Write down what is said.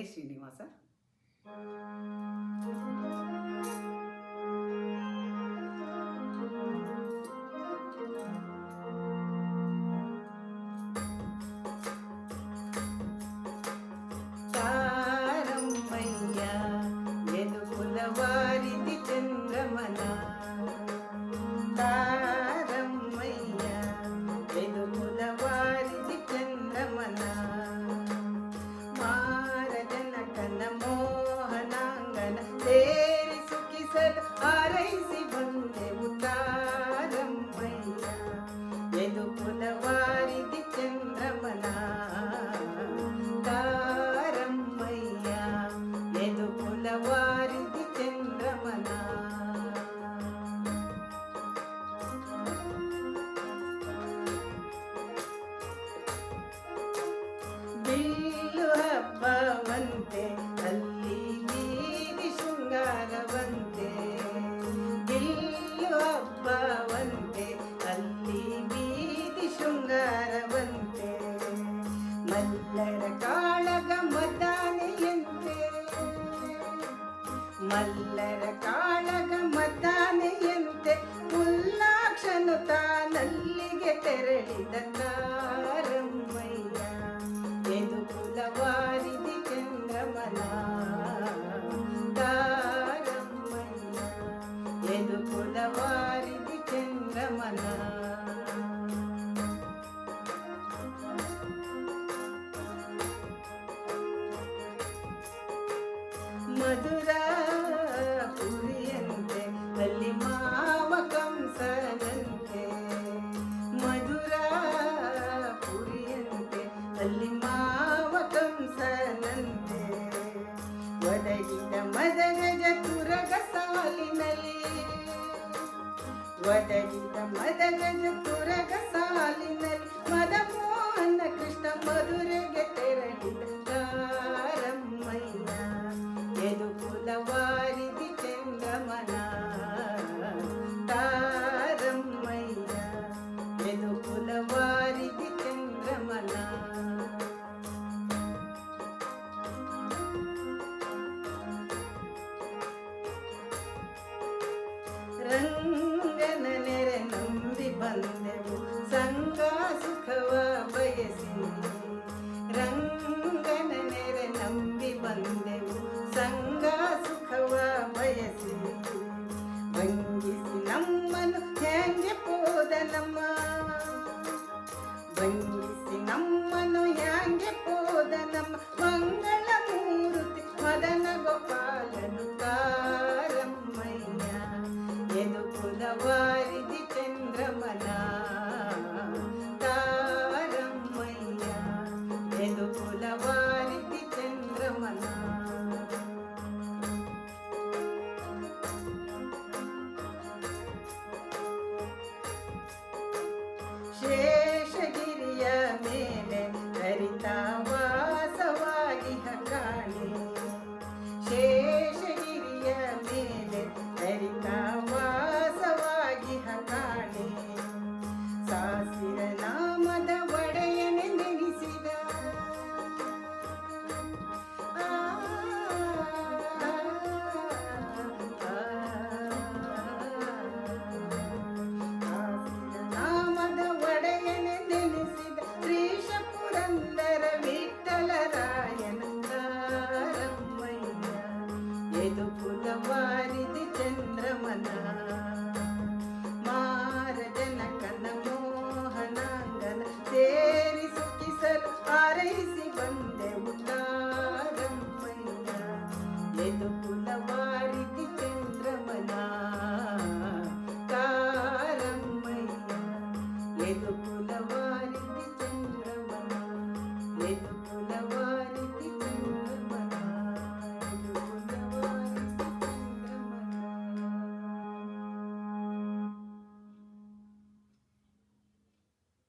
ಜೈ ಶ್ರೀನಿವಾಸ. ತಾರಮ್ಮಯ್ಯ ಎದುಕುಲವಾರಿದಿ ಚಂದ್ರಮನ, ತಾರಮ್ಮಯ್ಯ ಎದುಕುಲವಾರಿದಿ ಚಂದ್ರಮನ, ಮಾರಜನಕನ ಮೋಹನಾಂಗನ ಸೇರಿ ಸುಖಿಸಲು ಆರೈಸಿ ಬಂದೆವು. ತಾರಮ್ಮಯ್ಯ ಎದುಕುಲವಾರಿದಿ ಚಂದ್ರಮನ, ತಾರಮ್ಮಯ್ಯ ಎದುಕುಲವಾರಿದಿ ಚಂದ್ರಮನ. ಬಿಲ್ಲು ಹಬ್ಬವಂತೆ ಅಲ್ಲಿ ಬೀದಿ ಶೃಂಗಾರವಂತೆ, ಬಿಲ್ಲು ಹಬ್ಬವಂತೆ ಅಲ್ಲಿ ಬೀದಿ ಶೃಂಗಾರವಂತೆ, ಮಲ್ಲರ ಕಾಳಗ ಮದ್ದಾನೆಯಂತೆ, ಮಲ್ಲರ ಕಾಳಗ ಮದ್ದಾನೆಯಂತೆ, ಉಲ್ಲಾಕ್ಷನು ತಾನಲ್ಲಿಗೆ ತೆರಳಿದ. ತಾರಮ್ಮಯ್ಯ ಎದುಕುಲವಾರಿದಿ ಚಂದ್ರಮನ, ತಾರಮ್ಮಯ್ಯ ಎದುಕುಲವಾರಿದಿ ಚಂದ್ರಮನ. ಮಧುರಾ ಪುರಿಯಂತೆ ಅಲ್ಲಿ ಮಾವ ಕಂಸನಂತೆ, ಮಧುರಾ ಪುರಿಯಂತೆ ಅಲ್ಲಿ ಮಾವ ಕಂಸನಂತೆ, ಒದಗಿದ ಮದಗಜ ತುರಗ ಸಾಲಿನಲ್ಲಿ, ಒದಗಿದ ಮದಗಜ ತುರಗ ಸಾಲಿನಲ್ಲಿ, ಮದಮೋಹನ ಕೃಷ್ಣ ಮಧುರೆಗೆ ತೆರಳಿದ. ತಾರಮ್ಮಯ್ಯ ಎದುಕುಲವಾರಿದಿ ಚಂದ್ರಮನ, ತಾರಮ್ಮಯ್ಯ ಎದುಕುಲವಾರಿದಿ ಚಂದ್ರಮನ. ರಂಗನ ನೆರೆ ನಂಬಿ ಬಂದೆವು ಸಂಗ ಸುಖವ ಬಯಸಿ, ರಂಗನ ನೆರೆ ನಂಬಿ ಬಂದೆವು ಸಂಗ ಸುಖವ ಬಯಸಿ, ಭಂಗಿಸಿ ನಮ್ಮನು ಹ್ಯಾಂಗೆ ಪೋದ ನಮ್ಮ, ಭಂಗಿಸಿ ನಮ್ಮನು ಹ್ಯಾಂಗೆ ಪೋದ ನಮ್ಮ ಮಂಗಳ ಮೂರ್ತಿ ಮದನ ಗೋಪಾಲನು. ತಾರಮ್ಮಯ್ಯ ಎದುಕುಲವಾರಿದಿ ಚಂದ್ರಮನ, ತಾರಮ್ಮಯ್ಯ ಎದುಕುಲವಾರಿದಿ ಚಂದ್ರಮನ. ಶೇಷಗಿರಿಯ ಮೇಲೆ ಹರಿತಾ ವಾಸವಾಗಿಹ ಕಾಣೆ, ಶೇಷಗಿರಿಯ ಮೇಲೆ ಹರಿತಾ ವಾಸವಾಗಿಹ ಕಾಣೆ, ಸಾಸಿರ ನಾಮದ ಒಡೆಯನೆ ನೆನೆಸಿದ. ನಾಮದ ಒಡೆಯನೆ ನೆನೆಸಿದ ಶ್ರೀಶ ಪುರಂದರ ವಿಠಲರಾಯನ. ತಾರಮ್ಮಯ್ಯ ಎದುಕುಲವಾರಿದಿ ಚಂದ್ರಮನ.